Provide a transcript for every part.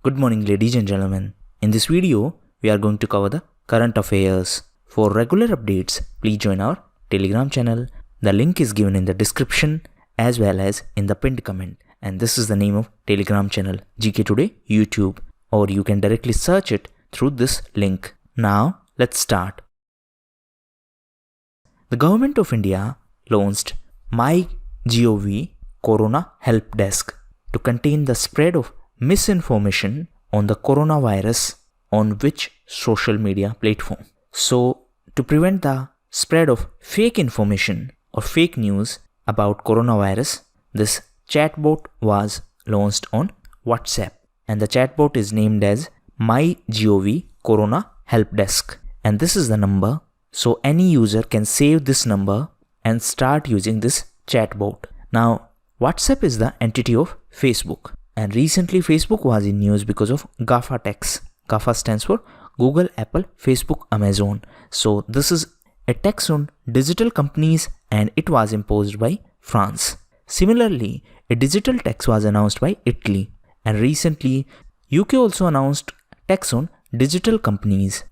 Good morning, ladies and gentlemen. In this video, we are going to cover the current affairs. For regular updates, please join our Telegram channel. The link is given in the description as well as in the pinned comment. And this is the name of Telegram channel, GKToday YouTube, or you can directly search it through this link. Now, let's start. The Government of India launched MyGov Corona Help Desk to contain the spread of misinformation on the coronavirus on which social media platform. So, to prevent the spread of fake information or fake news about coronavirus, this chatbot was launched on WhatsApp, and the chatbot is named as MyGov Corona Help Desk, and this is the number, so any user can save this number and start using this chatbot. Now, WhatsApp is the entity of Facebook, and recently Facebook was in news because of GAFA tax. GAFA stands for Google, Apple, Facebook, Amazon. So this is a tax on digital companies and it was imposed by France. Similarly, a digital tax was announced by Italy, and recently UK also announced tax on digital companies.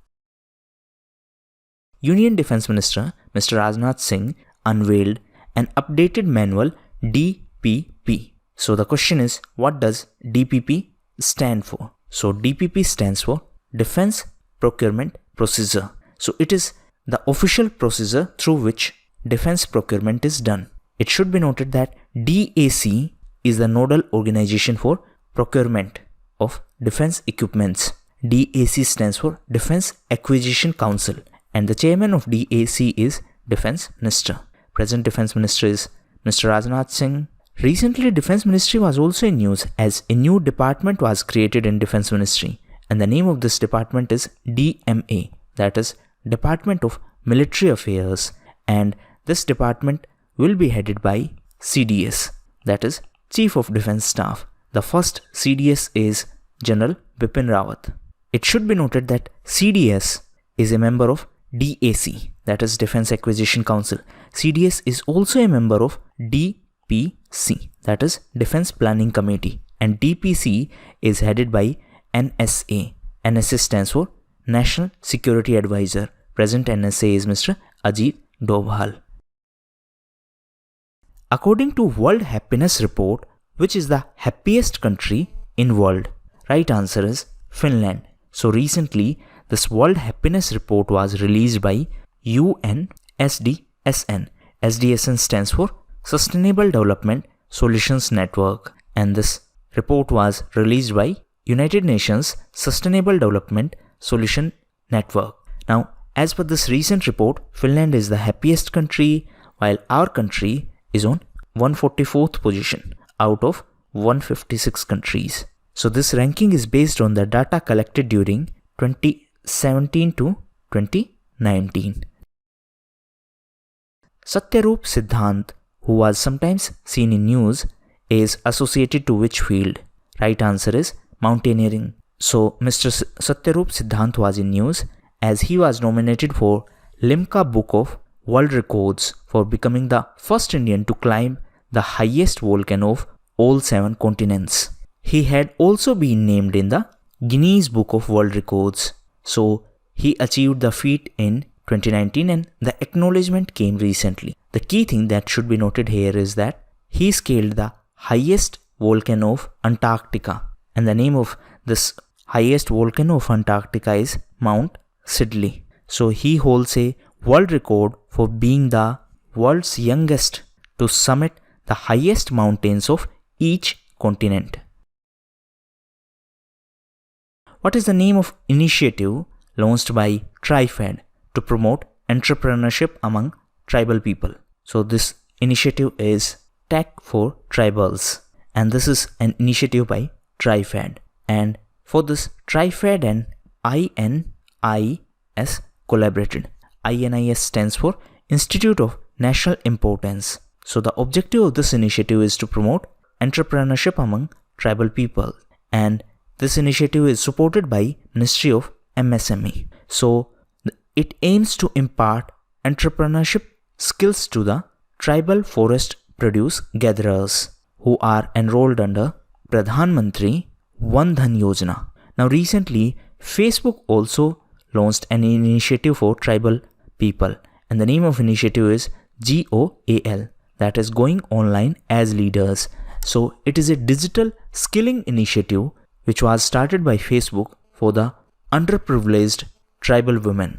Union Defence Minister Mr. Rajnath Singh unveiled an updated manual DPP. So the question is, what does DPP stand for? So DPP stands for Defense Procurement Procedure. So it is the official procedure through which defense procurement is done. It should be noted that DAC is the nodal organization for procurement of defense equipments. DAC stands for Defense Acquisition Council, and the chairman of DAC is Defense Minister. Present Defense Minister is Mr. Rajnath Singh. Recently, Defense Ministry was also in news as a new department was created in Defense Ministry, and the name of this department is DMA, that is Department of Military Affairs, and this department will be headed by CDS, that is Chief of Defense Staff. The first CDS is General Bipin Rawat. It should be noted that CDS is a member of DAC, that is Defense Acquisition Council. CDS is also a member of DPC, that is Defense Planning Committee, and DPC is headed by NSA. NSA stands for National Security Advisor. Present NSA is Mr. Ajit Doval. According to World Happiness Report, which is the happiest country in world? Right answer is Finland. So recently, this World Happiness Report was released by UN SDSN. SDSN stands for Sustainable Development Solutions Network, and this report was released by United Nations Sustainable Development Solution Network. Now, as per this recent report, Finland is the happiest country, while our country is on 144th position out of 156 countries. So this ranking is based on the data collected during 2017 to 2019. Satoru Sidhant, who was sometimes seen in news, is associated to which field? Right answer is mountaineering. So Mr. Satoru Sidhant was in news as he was nominated for Limca Book of World Records for becoming the first Indian to climb the highest volcano of all 7 continents. He had also been named in the Guinness Book of World Records. So he achieved the feat in 2019 and the acknowledgement came recently. The key thing that should be noted here is that he scaled the highest volcano of Antarctica, and the name of this highest volcano of Antarctica is Mount Sidley. So he holds a world record for being the world's youngest to summit the highest mountains of each continent. What is the name of initiative launched by TriFed to promote entrepreneurship among tribal people? So this initiative is Tech for Tribals, and this is an initiative by TriFed. And for this, TriFed and INIS collaborated. INIS stands for Institute of National Importance. So the objective of this initiative is to promote entrepreneurship among tribal people, and this initiative is supported by Ministry of MSME. So it aims to impart entrepreneurship skills to the tribal forest produce gatherers who are enrolled under Pradhan Mantri Wan Dhan Yojana. Now recently, Facebook also launched an initiative for tribal people, and the name of initiative is GOAL, that is Going Online as Leaders. So it is a digital skilling initiative which was started by Facebook for the underprivileged tribal women.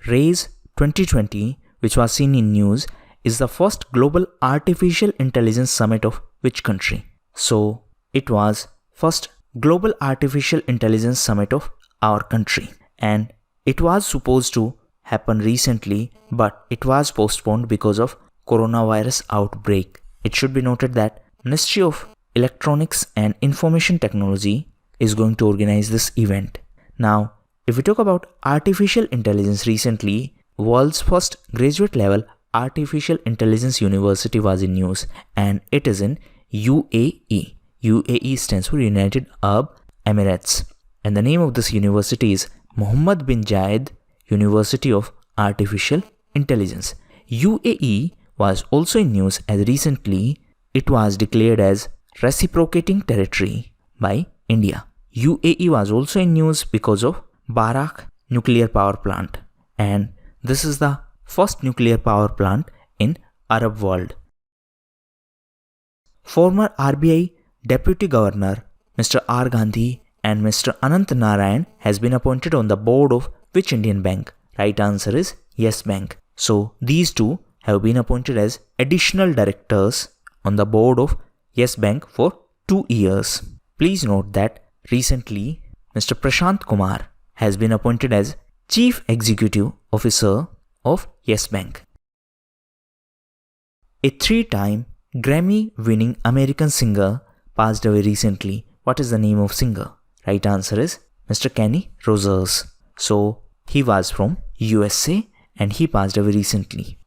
RAISE 2020, which was seen in news, is the first global artificial intelligence summit of which country? So it was first global artificial intelligence summit of our country, and it was supposed to happen recently, but it was postponed because of coronavirus outbreak. It should be noted that Ministry of Electronics and Information Technology is going to organize this event. Now, if we talk about artificial intelligence, recently, world's first graduate level artificial intelligence university was in news, and it is in UAE. UAE stands for United Arab Emirates, and the name of this university is Mohammed bin Zayed University of Artificial Intelligence. UAE was also in news as recently it was declared as reciprocating territory by India. UAE was also in news because of Barak nuclear power plant, and this is the first nuclear power plant in Arab world. Former RBI Deputy Governor Mr. R. Gandhi and Mr. Anant Narayan has been appointed on the board of which Indian bank? Right answer is Yes Bank. So these two have been appointed as additional directors on the board of Yes Bank for 2 years. Please note that recently Mr. Prashant Kumar has been appointed as Chief Executive Officer of Yes Bank. A 3-time Grammy-winning American singer passed away recently. What is the name of singer? Right answer is Mr. Kenny Rogers. So he was from USA and he passed away recently.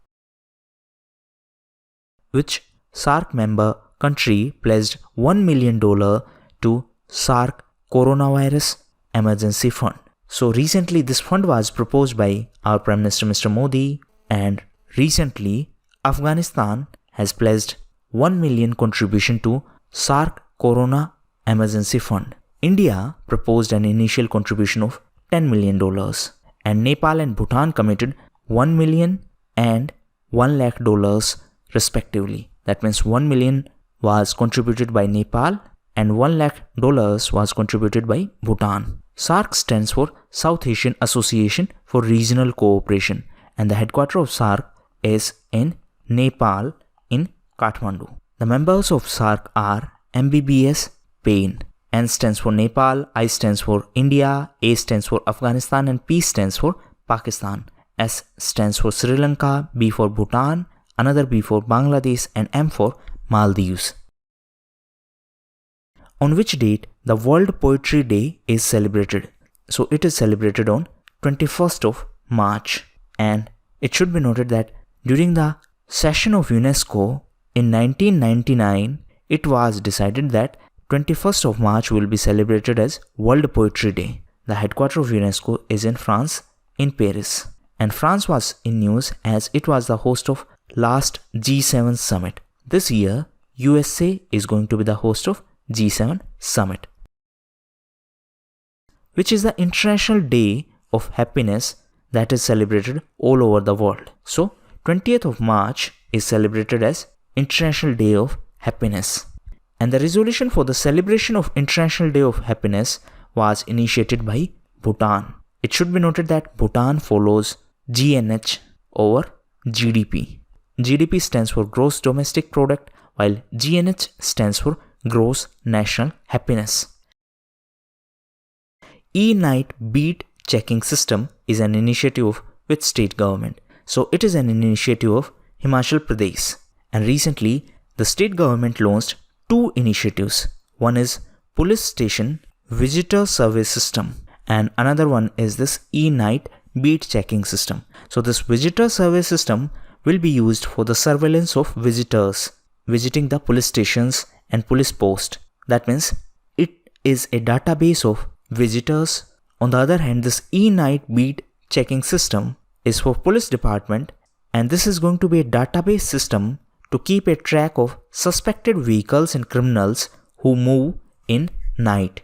Which SAARC member country pledged $1 million to SAARC Coronavirus Emergency Fund? So recently this fund was proposed by our Prime Minister Mr. Modi, and recently Afghanistan has pledged 1 million contribution to SAARC Corona Emergency Fund. India proposed an initial contribution of $10 million, and Nepal and Bhutan committed $1 million and $1 lakh respectively. That means 1 million was contributed by Nepal and $1 lakh was contributed by Bhutan. SAARC stands for South Asian Association for Regional Cooperation, and the headquarters of SAARC is in Nepal in Kathmandu. The members of SAARC are MBBS PAIN. N stands for Nepal, I stands for India, A stands for Afghanistan, and P stands for Pakistan. S stands for Sri Lanka, B for Bhutan, another B for Bangladesh, and M for Maldives. On which date the World Poetry Day is celebrated? So it is celebrated on 21st of March, and it should be noted that during the session of UNESCO in 1999, it was decided that 21st of March will be celebrated as World Poetry Day. The headquarters of UNESCO is in France, in Paris. And France was in news as it was the host of last G7 summit. This year, USA is going to be the host of G7 summit. Which is the International Day of Happiness that is celebrated all over the world. So, 20th of March is celebrated as International Day of Happiness. And the resolution for the celebration of International Day of Happiness was initiated by Bhutan. It should be noted that Bhutan follows GNH over GDP. GDP stands for Gross Domestic Product, while GNH stands for Gross National Happiness. E-Night Beat Checking System is an initiative of which state government? So it is an initiative of Himachal Pradesh. And recently, the state government launched 2 initiatives. One is Police Station Visitor Survey System, and another one is this E-Night Beat Checking System. So this Visitor Survey System will be used for the surveillance of visitors visiting the police stations and police posts. That means it is a database of visitors. On the other hand, this E-Night Beat Checking System is for police department, and this is going to be a database system to keep a track of suspected vehicles and criminals who move in night.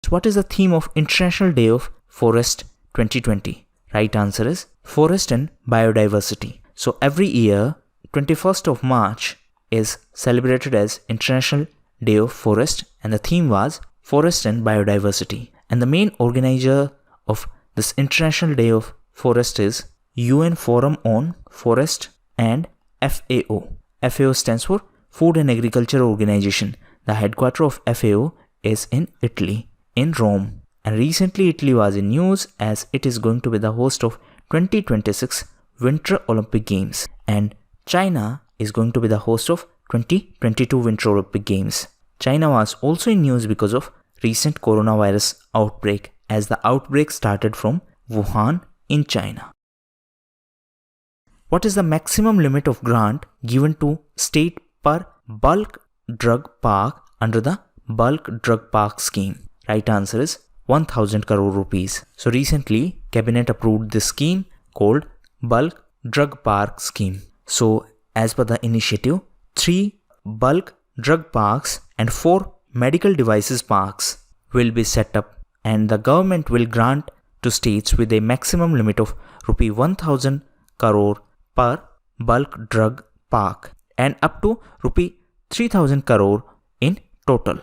What is the theme of International Day of Forest 2020? Right answer is Forest and Biodiversity. So every year, 21st of March is celebrated as International Day of Forest, and the theme was Forest and Biodiversity. And the main organizer of this International Day of Forest is UN Forum on Forest and FAO. FAO stands for Food and Agriculture Organization. The headquarters of FAO is in Italy, in Rome. And recently Italy was in news as it is going to be the host of 2026 Winter Olympic Games. And China is going to be the host of 2022 Winter Olympic Games. China was also in news because of recent coronavirus outbreak, as the outbreak started from Wuhan in China. What is the maximum limit of grant given to state per bulk drug park under the bulk drug park scheme? Right answer is 1000 crore rupees. So recently cabinet approved this scheme called bulk drug park scheme. So as per the initiative, 3 bulk drug parks and 4 medical devices parks will be set up, and the government will grant to states with a maximum limit of rupee 1000 crore per bulk drug park and up to rupee 3000 crore in total.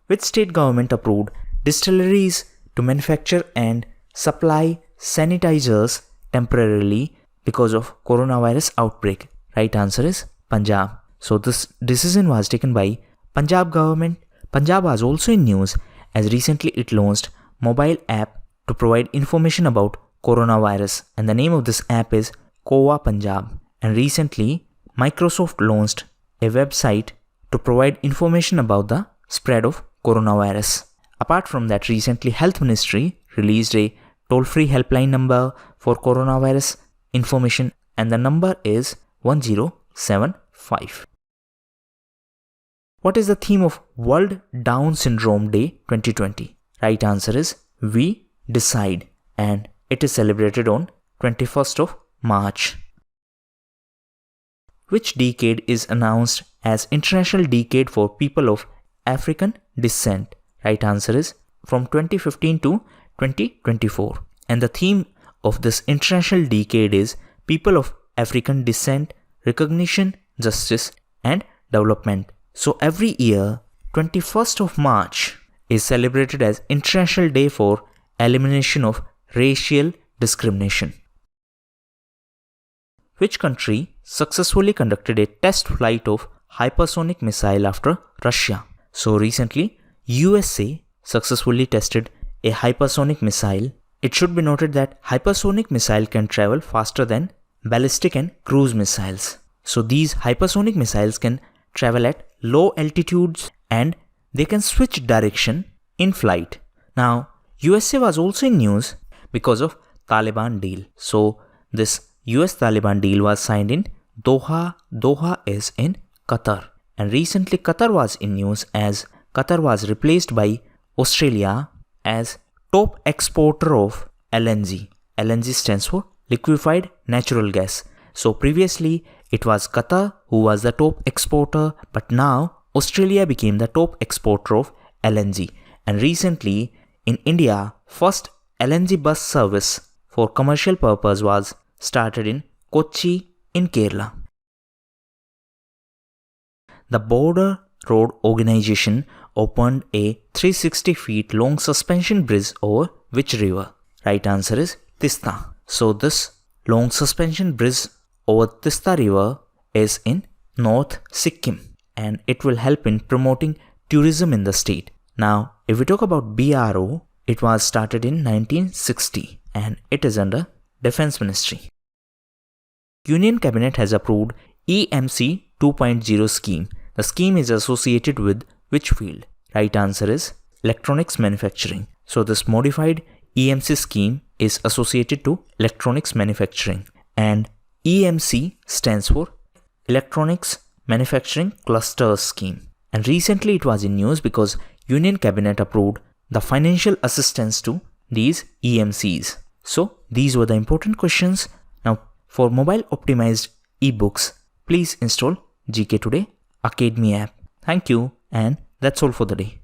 Which state government approved distilleries to manufacture and supply sanitizers temporarily because of coronavirus outbreak? Right answer is Punjab. So this decision was taken by Punjab government. Punjab was also in news as recently it launched mobile app to provide information about coronavirus, and the name of this app is Kowa Punjab. And recently Microsoft launched a website to provide information about the spread of coronavirus. Apart from that, recently Health Ministry released a toll-free helpline number for coronavirus information, and the number is 1075. What is the theme of World Down Syndrome Day 2020? Right answer is We Decide, and it is celebrated on 21st of March. Which decade is announced as International Decade for People of African Descent? Right answer is from 2015 to 2024. And the theme of this International Decade is People of African Descent, Recognition, Justice and Development. So every year, 21st of March is celebrated as International Day for Elimination of Racial Discrimination. Which country successfully conducted a test flight of hypersonic missile after Russia? So recently, USA successfully tested a hypersonic missile. It should be noted that hypersonic missile can travel faster than ballistic and cruise missiles. So these hypersonic missiles can travel at low altitudes and they can switch direction in flight. Now, USA was also in news because of Taliban deal. So this US-Taliban deal was signed in Doha. Doha is in Qatar. And recently Qatar was in news as Qatar was replaced by Australia as top exporter of LNG. LNG stands for liquefied natural gas. So previously it was Qatar who was the top exporter, but now Australia became the top exporter of LNG. And recently in India, first LNG bus service for commercial purpose was started in Kochi in Kerala. The Border Road Organization opened a 360 feet long suspension bridge over which river? Right answer is Tista. So this long suspension bridge over Tista river is in North Sikkim, and it will help in promoting tourism in the state. Now, if we talk about BRO, it was started in 1960 and it is under Defense Ministry. Union Cabinet has approved EMC 2.0 scheme. The scheme is associated with which field? Right answer is electronics manufacturing. So this modified EMC scheme is associated to electronics manufacturing, and EMC stands for Electronics Manufacturing Cluster Scheme. And recently it was in news because Union Cabinet approved the financial assistance to these EMCs. So these were the important questions. Now for mobile optimized ebooks, please install GKToday Academy app. Thank you, and that's all for the day.